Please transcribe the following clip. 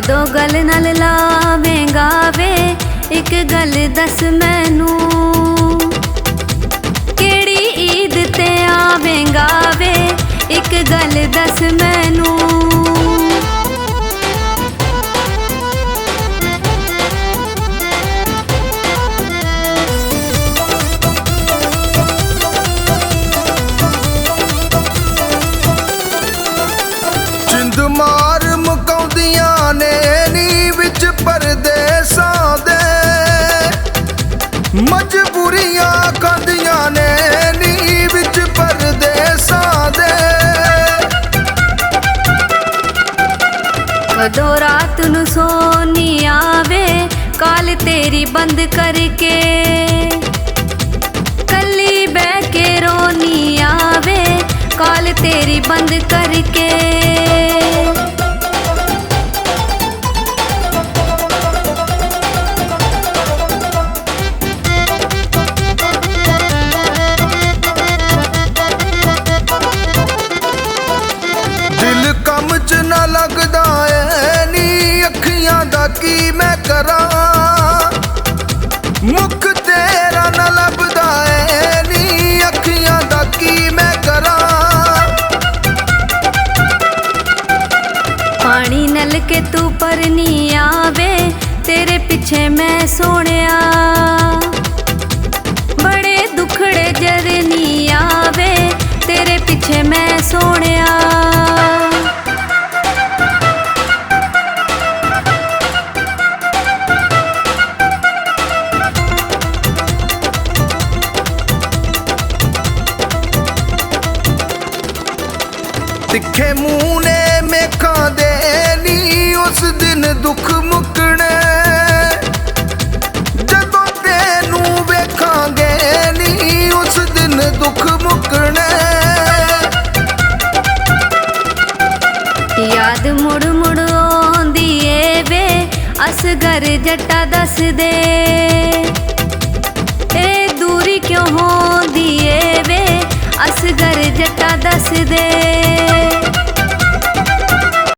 कदों गल नाल लावेंगा वे एक गल दस मैनू, केड़ी ईद ते आवेंगा वे एक गल दस मैनू। मार मुकाउंदियां ने नी विच परदेसां दे, मजबूरियां कंदियां ने नी विच परदेसां दे। कदों रात नू सोनी आवे काल तेरी बंद करके, कली बह के रोनी आवे काल तेरी बंद करके। दिल कम च ना लगदा ऐ नी अखियां दा की मैं करां, मुख तेरा ना लभदा ऐ नी अखियां दा की मैं करां। पानी नल के तू पर नी आवे तेरे पीछे मैं सोनिया, बड़े दुखड़े जरनी आवे तेरे पीछे मैं सोनिया। तिखे मुंह ने मेखा दे नी उस दिन दुख मुकने, जदों तेनू वेखांगे नी उस दिन दुख मुकने। याद मुड़ मुड़ आंदी ए वे असगर जट्टा दस दे, ए दूरी क्यों होंदी ए वे असगर